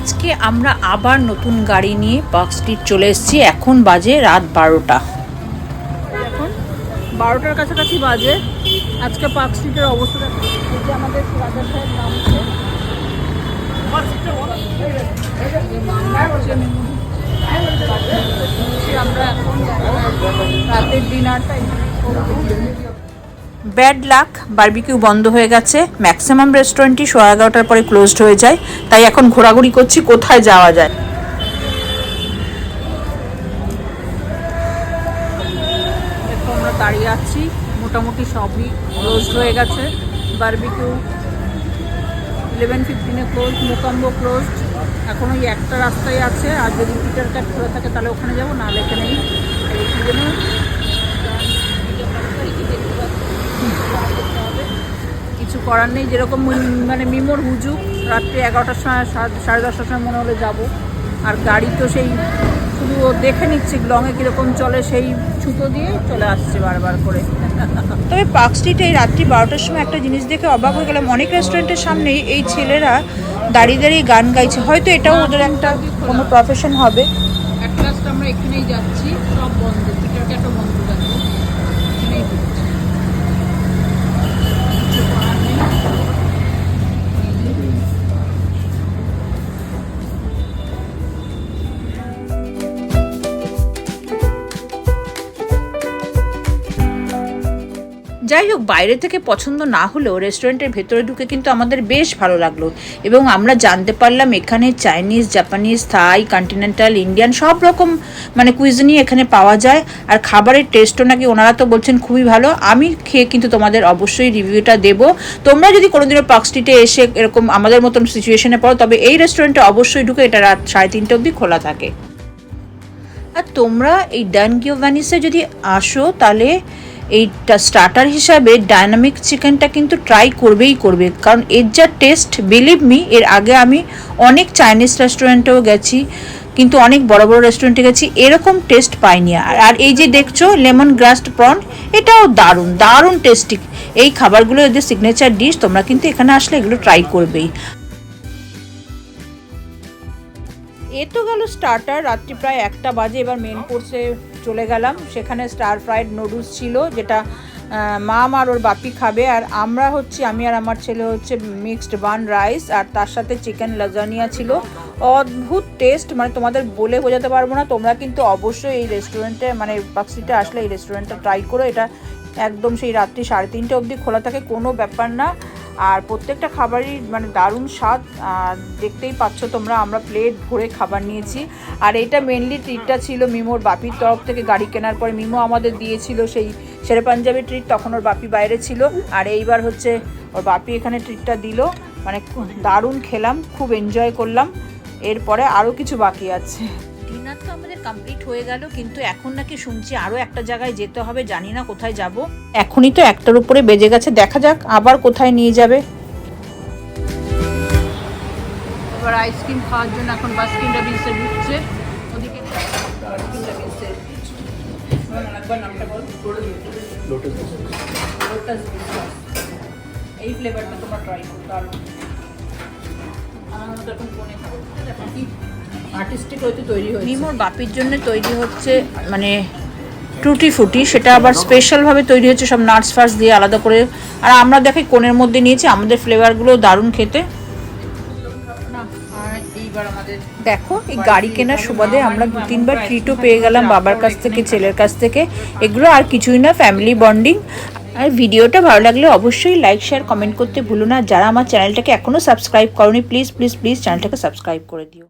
আজকে আমরা আবার নতুন গাড়ি নিয়ে পার্ক স্ট্রিট চলে এসেছি। এখন বাজে রাত 12টা। এখন 12টার কাছাকাছি বাজে। আজকে পার্ক স্ট্রিটের অবস্থা এই যে আমাদের রাজা সাহেব নামছে। আমরা এখন রাতের ডিনারটা ব্যাড লাক, বারবিকিউ বন্ধ হয়ে গেছে। ম্যাক্সিমাম রেস্টুরেন্টই 11:30টার পরে ক্লোজড হয়ে যায়, তাই এখন ঘোরাঘুরি করছি কোথায় যাওয়া যায়। এখন আমরা দাঁড়িয়ে আছি, মোটামুটি সবই ক্লোজড হয়ে গেছে। বারবিকিউ 11:15-এ ক্লোজ, মোকাম্বো ক্লোজড। এখন ওই একটা রাস্তায় আছে, আর যদি পিটার ক্যাট খোলা থাকে তাহলে ওখানে যাবো, নাহলে এখানেই কিছু করার নেই। যেরকম মানে মিমোর হুজুক রাত্রে 11টার সময় 10:30টার সময় মনে হলে যাবো। আর গাড়ি তো সেই শুধু ও দেখে নিচ্ছে লংয়ে কীরকম চলে, সেই ছুতো দিয়ে চলে আসছে বারবার করে। তবে পার্ক স্ট্রিটে এই রাত্রি 12টার সময় একটা জিনিস দেখে অবাক হয়ে গেলাম, অনেক রেস্টুরেন্টের সামনেই এই ছেলেরা দাঁড়িয়ে দাঁড়িয়ে গান গাইছে। হয়তো এটাও ওদের একটা কোনো প্রফেশন হবে। অ্যাট লাস্ট আমরা এখানেই যাচ্ছি, সব বন্ধ, পিটার ক্যাটও বন্ধ যাচ্ছে, এখানেই ঢুকছি। যাই হোক, বাইরে থেকে পছন্দ না হলেও রেস্টুরেন্টের ভেতরে ঢুকে কিন্তু আমাদের বেশ ভালো লাগলো, এবং আমরা জানতে পারলাম এখানে চাইনিজ, জাপানিজ, থাই, কন্টিনেন্টাল, ইন্ডিয়ান সব রকম মানে কুইজিনই এখানে পাওয়া যায়। আর খাবারের টেস্টও নাকি ওনারা তো বলছেন খুবই ভালো। আমি খেয়ে কিন্তু তোমাদের অবশ্যই রিভিউটা দেবো। তোমরা যদি কোনোদিনও পার্ক স্ট্রিটে এসে এরকম আমাদের মতন সিচুয়েশনে পড়ো, তবে এই রেস্টুরেন্টে অবশ্যই ঢুকে, এটা রাত 3:30 অবধি খোলা থাকে। আর তোমরা এই ডান গিওভানিসে যদি আসো, তাহলে এইটা স্টার্টার হিসাবে ডাইনামিক চিকেনটা কিন্তু ট্রাই করবেই করবে, কারণ এর যা টেস্ট, বিলিভ মি, এর আগে আমি অনেক চাইনিজ রেস্টুরেন্টেও গেছি, কিন্তু অনেক বড় বড় রেস্টুরেন্টে গেছি, এরকম টেস্ট পাইনি। আর এই যে দেখছো লেমন গ্রাসড প্রন, এটাও দারুণ দারুণ টেস্টি। এই খাবারগুলো এদের সিগনেচার ডিশ, তোমরা কিন্তু এখানে আসলে এগুলো ট্রাই করবেই। এ তো গেল স্টার্টার, রাত্রি প্রায় 1টা বাজে। এবার মেন কোর্সে চলে গেলাম। সেখানে স্টার ফ্রাইড নুডলস ছিল, যেটা মাম আর ওর বাপি খাবে, আর আমরা হচ্ছে, আমি আর আমার ছেলে হচ্ছে মিক্সড বান রাইস, আর তার সাথে চিকেন লাজানিয়া ছিল। অদ্ভুত টেস্ট, মানে তোমাদের বলে বোঝাতে পারবো না। তোমরা কিন্তু অবশ্যই এই রেস্টুরেন্টে, মানে পার্ক স্ট্রিটে আসলে এই রেস্টুরেন্টটা ট্রাই করো। এটা একদম সেই রাত্রি 3:30 অবধি খোলা থাকে, কোনো ব্যাপার না। আর প্রত্যেকটা খাবারই মানে দারুণ স্বাদ, দেখতেই পাচ্ছ তোমরা। আমরা প্লেট ভরে খাবার নিয়েছি। আর এইটা মেনলি ট্রিটটা ছিল মিমোর বাপির তরফ থেকে। গাড়ি কেনার পরে মিমো আমাদের দিয়েছিল সেই শেরে পাঞ্জাবি ট্রিট, তখন ওর বাপি বাইরে ছিল, আর এইবার হচ্ছে ওর বাপি এখানে ট্রিটটা দিল। মানে দারুণ খেলাম, খুব এনজয় করলাম। এরপরে আরও কিছু বাকি আছে। ডিনার তো আমাদের কমপ্লিট হয়ে গেল, কিন্তু এখন নাকি শুনছি আরও একটা জায়গায় যেতে হবে, জানি না কোথায় যাব। এখনই তো 1টার উপরে বেজে গেছে, দেখা যাক আবার কোথায় নিয়ে যাবে। এবার আইসক্রিম খাওয়ার জন্য এখন বাস্কিন রবিন্সে ঢুকছে। ওদিকে নামটা বল, লোটাস। এই ফ্লেভারটা তোমরা ট্রাই করো, দারুণ। আমার মতো এখন ফোনে খাবো, আর্টিস্টিক হয়তো তৈরি হয়েছে। মিমোর বাপির জন্য তৈরি হচ্ছে মানে টুটি ফুটি, সেটা আবার স্পেশালভাবে তৈরি হচ্ছে, সব নাটস ফাটস দিয়ে আলাদা করে। আর আমরা দেখি কোণের মধ্যে নিয়েছি, আমাদের ফ্লেভারগুলো দারুণ খেতে। দেখো, এই গাড়ি কেনার সুবাদে আমরা 2-3বার ট্রিটও পেয়ে গেলাম, বাবার কাছ থেকে, ছেলের কাছ থেকে। এগুলো আর কিছুই না, ফ্যামিলি বন্ডিং। আর ভিডিওটা ভালো লাগলে অবশ্যই লাইক, শেয়ার, কমেন্ট করতে ভুলো না। যারা আমার চ্যানেলটাকে এখনও সাবস্ক্রাইব করোনি, প্লিজ প্লিজ প্লিজ চ্যানেলটাকে সাবস্ক্রাইব করে দিও।